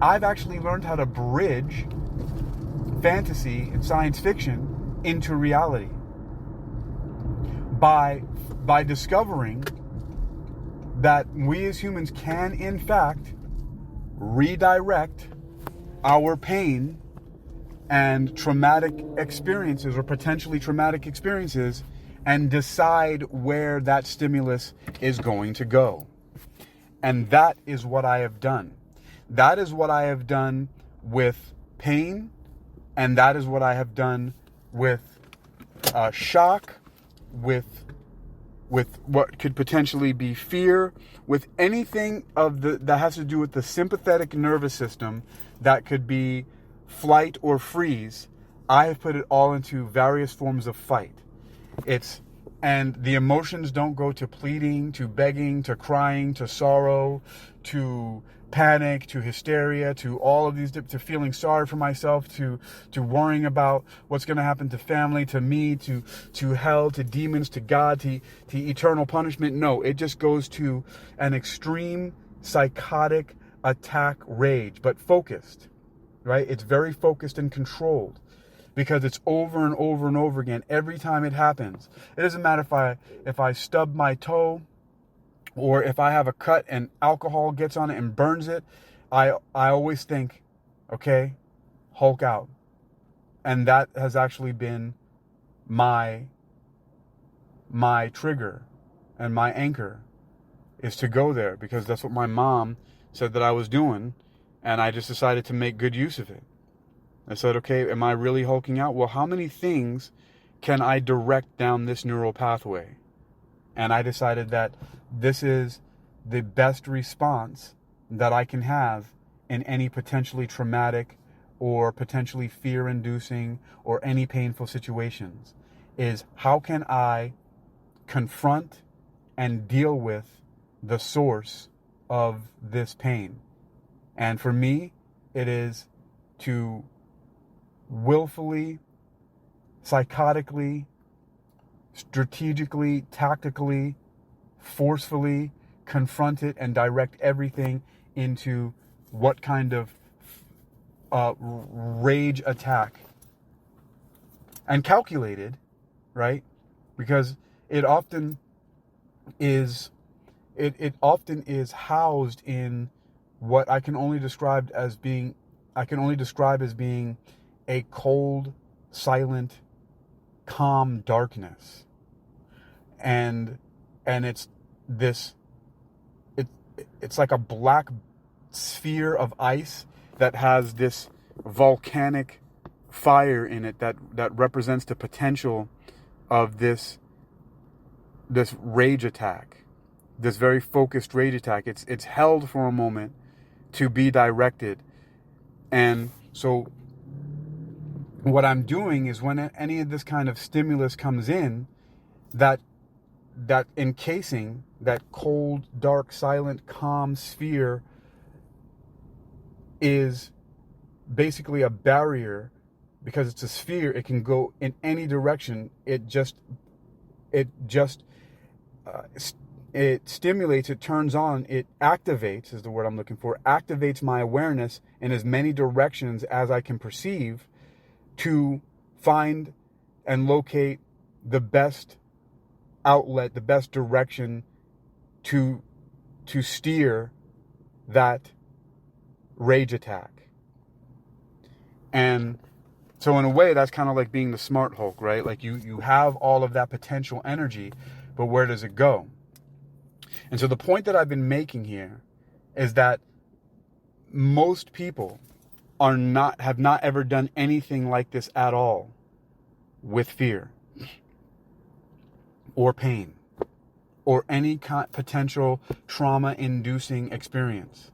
I've actually learned how to bridge fantasy and science fiction into reality by discovering that we as humans can, in fact, redirect our pain and traumatic experiences or potentially traumatic experiences and decide where that stimulus is going to go. And that is what I have done. That is what I have done with pain, and that is what I have done with shock, with what could potentially be fear, with anything that has to do with the sympathetic nervous system that could be flight or freeze. I have put it all into various forms of fight. And the emotions don't go to pleading, to begging, to crying, to sorrow, to panic, to hysteria, to all of these, to feeling sorry for myself, to worrying about what's going to happen to family, to me, to hell, to demons, to God, to eternal punishment. No, it just goes to an extreme psychotic attack rage, but focused, right? It's very focused and controlled, because it's over and over and over again every time it happens. It doesn't matter if I stub my toe, or if I have a cut and alcohol gets on it and burns it. I always think, okay, Hulk out. And that has actually been my trigger and my anchor, is to go there, because that's what my mom said that I was doing, and I just decided to make good use of it. I said, okay, am I really hulking out? Well, how many things can I direct down this neural pathway? And I decided that this is the best response that I can have in any potentially traumatic or potentially fear-inducing or any painful situations, is how can I confront and deal with the source of this pain? And for me, it is to willfully, psychotically, strategically, tactically, forcefully confront it and direct everything into what kind of rage attack. And calculated, right? Because it often is housed in what I can only describe as being a cold, silent, calm darkness. And it's like a black sphere of ice that has this volcanic fire in it that represents the potential of this rage attack, this very focused rage attack. It's held for a moment to be directed. And so what I'm doing is, when any of this kind of stimulus comes in, that encasing, that cold, dark, silent, calm sphere is basically a barrier. Because it's a sphere, it can go in any direction. It stimulates, it turns on, it activates, is the word I'm looking for, activates my awareness in as many directions as I can perceive, to find and locate the best outlet, the best direction to steer that rage attack. And so in a way, that's kind of like being the smart Hulk, right? Like you have all of that potential energy, but where does it go? And so the point that I've been making here is that most people have not ever done anything like this at all with fear or pain or any potential trauma-inducing experience.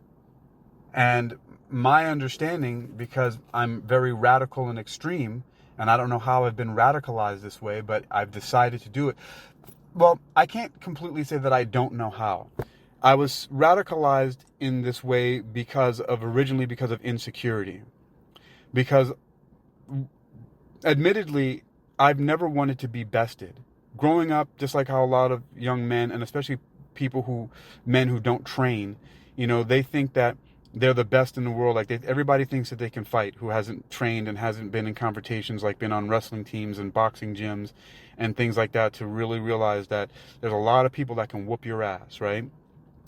And my understanding, because I'm very radical and extreme, and I don't know how I've been radicalized this way, but I've decided to do it. Well, I can't completely say that I don't know how. I was radicalized in this way originally because of insecurity. Because, admittedly, I've never wanted to be bested. Growing up, just like how a lot of young men, and especially men who don't train, they think that they're the best in the world. Like everybody thinks that they can fight who hasn't trained and hasn't been in confrontations, like been on wrestling teams and boxing gyms and things like that, to really realize that there's a lot of people that can whoop your ass, right?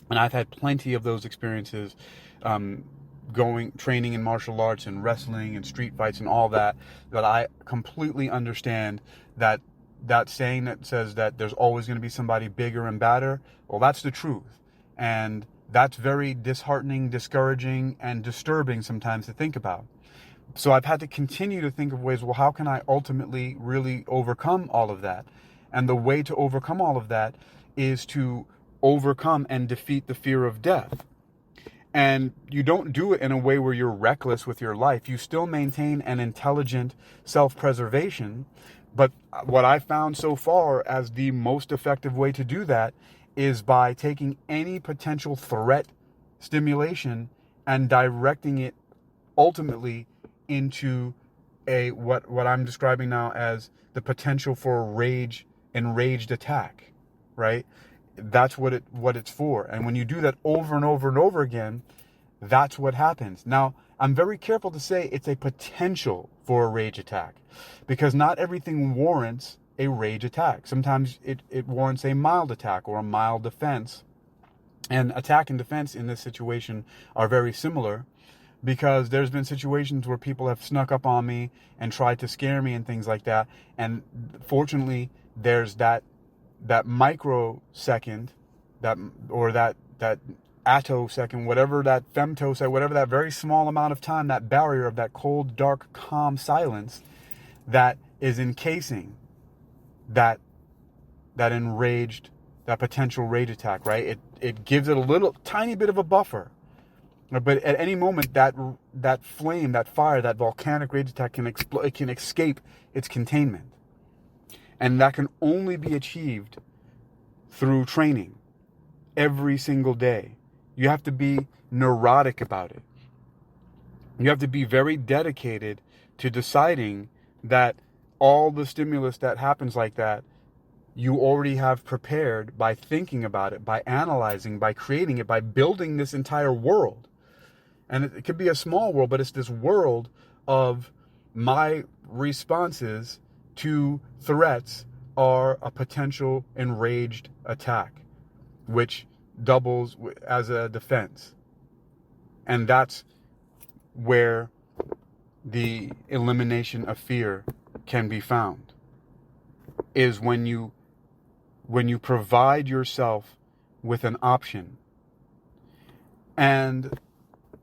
And I've had plenty of those experiences, training in martial arts and wrestling and street fights and all that I completely understand that saying that says that there's always going to be somebody bigger and badder. Well, that's the truth. And that's very disheartening, discouraging, and disturbing sometimes to think about. So I've had to continue to think of ways, well, how can I ultimately really overcome all of that? And the way to overcome all of that is to overcome and defeat the fear of death. And you don't do it in a way where you're reckless with your life. You still maintain an intelligent self-preservation. But what I found so far as the most effective way to do that is by taking any potential threat stimulation and directing it ultimately into a what I'm describing now as the potential for a enraged attack, right? That's what it's for. And when you do that over and over and over again, that's what happens. Now, I'm very careful to say it's a potential for a rage attack, because not everything warrants a rage attack. Sometimes it warrants a mild attack or a mild defense. And attack and defense in this situation are very similar, because there's been situations where people have snuck up on me and tried to scare me and things like that. And fortunately, there's that microsecond, that attosecond, whatever that femtosecond, whatever that very small amount of time, that barrier of that cold, dark, calm silence that is encasing that enraged, that potential rage attack, right? It gives it a little tiny bit of a buffer. But at any moment, that flame, that fire, that volcanic rage attack can explode. It can escape its containment. And that can only be achieved through training every single day. You have to be neurotic about it. You have to be very dedicated to deciding that all the stimulus that happens like that, you already have prepared by thinking about it, by analyzing, by creating it, by building this entire world. And it could be a small world, but it's this world of my responses to threats are a potential enraged attack, which doubles as a defense. And that's where the elimination of fear can be found, is when you provide yourself with an option. And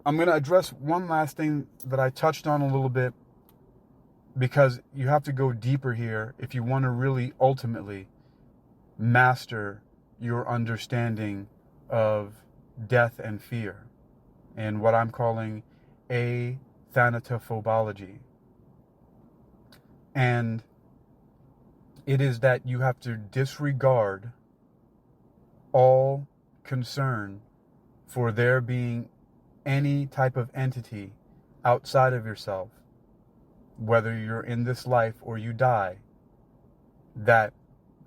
I'm going to address one last thing that I touched on a little bit, because you have to go deeper here if you want to really ultimately master your understanding of death and fear, and what I'm calling Athanatophobology. And it is that you have to disregard all concern for there being any type of entity outside of yourself, whether you're in this life or you die, that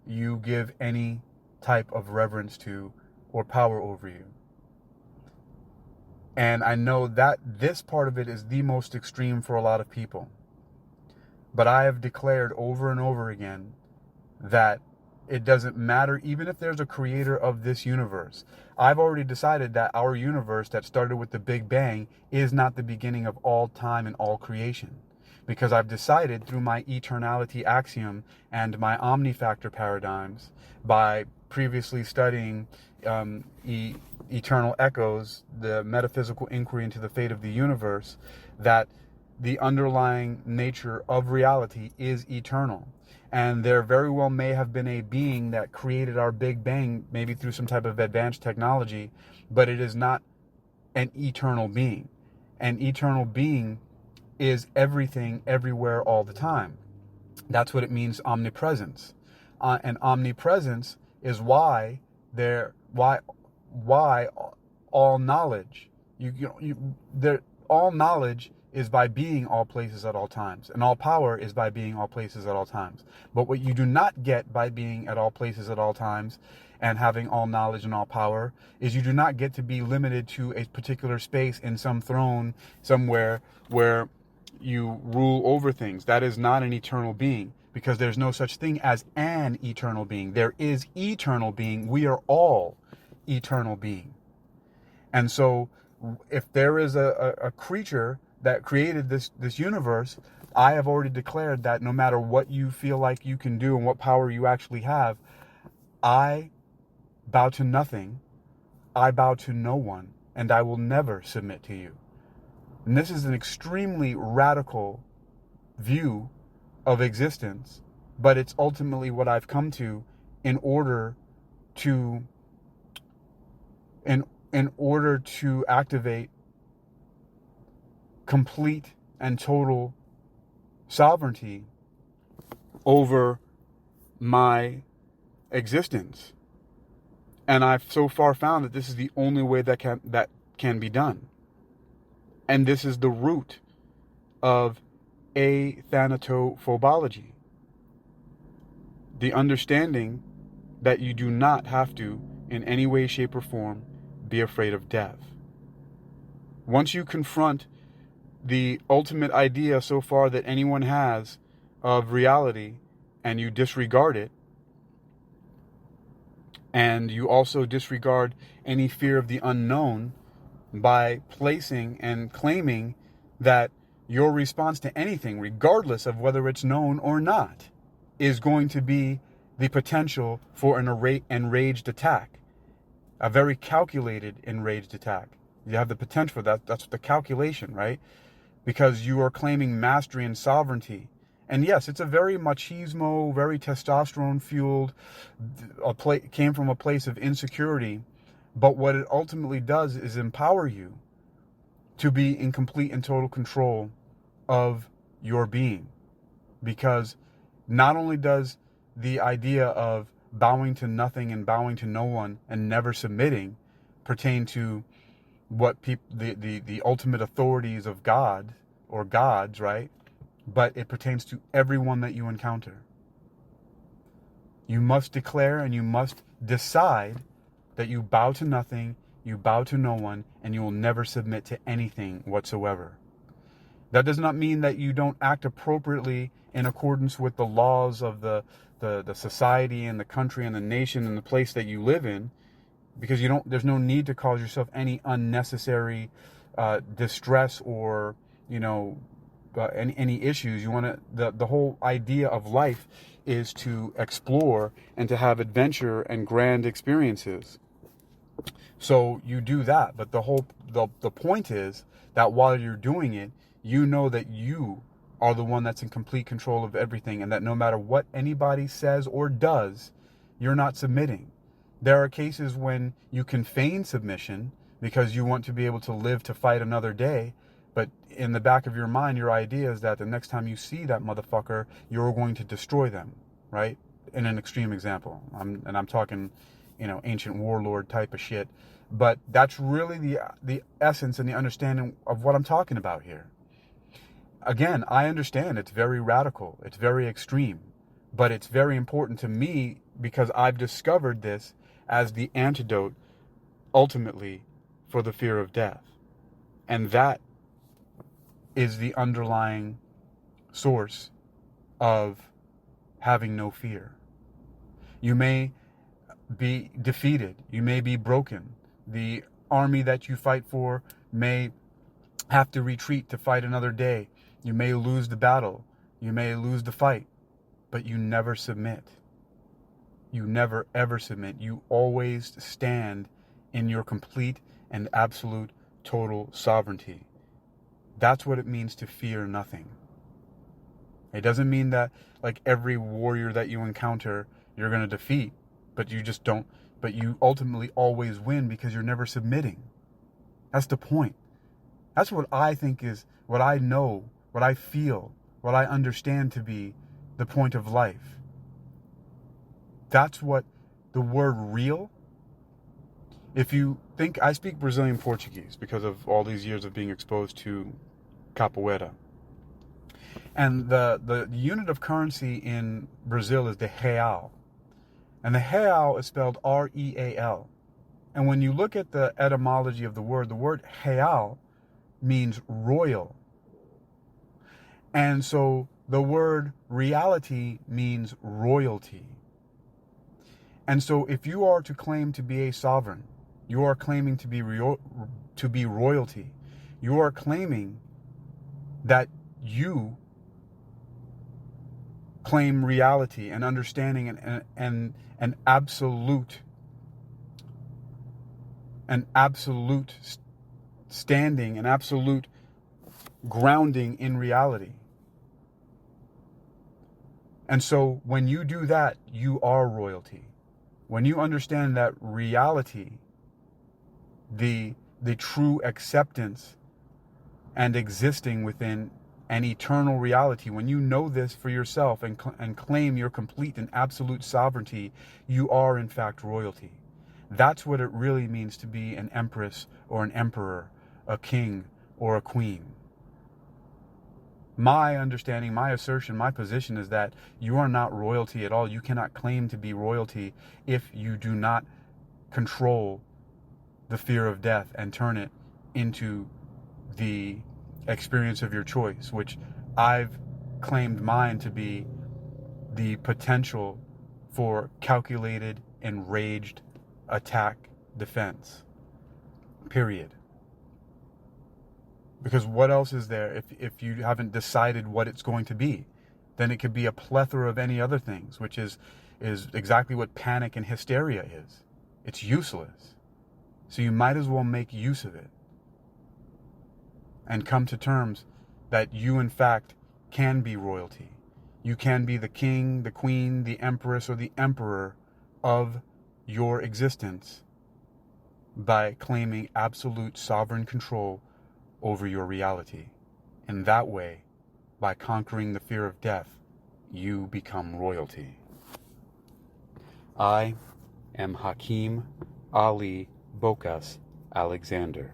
you give any type of reverence to or power over you. And I know that this part of it is the most extreme for a lot of people. But I have declared over and over again that it doesn't matter, even if there's a creator of this universe. I've already decided that our universe that started with the Big Bang is not the beginning of all time and all creation. Because I've decided through my eternality axiom and my omnifactor paradigms, by previously studying eternal echoes, the metaphysical inquiry into the fate of the universe, that the underlying nature of reality is eternal. And there very well may have been a being that created our Big Bang, maybe through some type of advanced technology, but it is not an eternal being. An eternal being is everything, everywhere, all the time. That's what it means, omnipresence. And omnipresence is why all knowledge. All knowledge is by being all places at all times, and all power is by being all places at all times. But what you do not get by being at all places at all times and having all knowledge and all power is you do not get to be limited to a particular space in some throne somewhere where you rule over things. That is not an eternal being, because there's no such thing as an eternal being. There is eternal being. We are all eternal being. And so if there is a creature that created this universe, I have already declared that no matter what you feel like you can do and what power you actually have, I bow to nothing, I bow to no one, and I will never submit to you. And this is an extremely radical view of existence, but it's ultimately what I've come to in order in order to activate complete and total sovereignty over my existence. And I've so far found that this is the only way that can be done. And this is the root of Athanatophobology. The understanding that you do not have to, in any way, shape, or form, be afraid of death. Once you confront the ultimate idea so far that anyone has of reality, and you disregard it, and you also disregard any fear of the unknown by placing and claiming that your response to anything, regardless of whether it's known or not, is going to be the potential for an enraged attack, a very calculated enraged attack. You have the potential for that. That's the calculation, right? Because you are claiming mastery and sovereignty. And yes, it's a very machismo, very testosterone-fueled, came from a place of insecurity. But what it ultimately does is empower you to be in complete and total control of your being. Because not only does the idea of bowing to nothing and bowing to no one and never submitting pertain to what the ultimate authorities of God or gods, right? But it pertains to everyone that you encounter. You must declare and you must decide that you bow to nothing, you bow to no one, and you will never submit to anything whatsoever. That does not mean that you don't act appropriately in accordance with the laws of the society and the country and the nation and the place that you live in, because there's no need to cause yourself any unnecessary distress or any issues. You want to the whole idea of life is to explore and to have adventure and grand experiences. So you do that, but the point is that while you're doing it, you know that you are the one that's in complete control of everything, and that no matter what anybody says or does, you're not submitting. There are cases when you can feign submission because you want to be able to live to fight another day, but in the back of your mind, your idea is that the next time you see that motherfucker, you're going to destroy them, right? In an extreme example. I'm talking, ancient warlord type of shit. But that's really the essence and the understanding of what I'm talking about here. Again, I understand it's very radical, it's very extreme, but it's very important to me because I've discovered this as the antidote, ultimately, for the fear of death. And that is the underlying source of having no fear. You may be defeated, you may be broken. The army that you fight for may have to retreat to fight another day. You may lose the battle. You may lose the fight. But you never submit. You never ever submit. You always stand in your complete and absolute total sovereignty. That's what it means to fear nothing. It doesn't mean that like every warrior that you encounter you're going to defeat, but you ultimately always win because you're never submitting. That's the point. That's what I think is, what I know, what I feel, what I understand to be the point of life. That's what the word real, if you think, I speak Brazilian Portuguese because of all these years of being exposed to capoeira. And the unit of currency in Brazil is the real. And the real is spelled R-E-A-L. And when you look at the etymology of the word real means royal. And so the word reality means royalty. And so if you are to claim to be a sovereign, you are claiming to be royalty. You are claiming that you claim reality and understanding and an absolute standing, an absolute grounding in reality. And so when you do that, you are royalty. When you understand that reality the true acceptance and existing within an eternal reality. When you know this for yourself and claim your complete and absolute sovereignty, you are in fact royalty. That's what it really means to be an empress or an emperor, a king or a queen. My understanding, my assertion, my position is that you are not royalty at all. You cannot claim to be royalty if you do not control the fear of death and turn it into the experience of your choice, which I've claimed mine to be the potential for calculated, enraged attack, defense. Period. Because what else is there if you haven't decided what it's going to be? Then it could be a plethora of any other things, which is exactly what panic and hysteria is. It's useless. So you might as well make use of it and come to terms that you, in fact, can be royalty. You can be the king, the queen, the empress, or the emperor of your existence by claiming absolute sovereign control over your reality. And that way, by conquering the fear of death, you become royalty. I am Hakim Ali Bokas Alexander.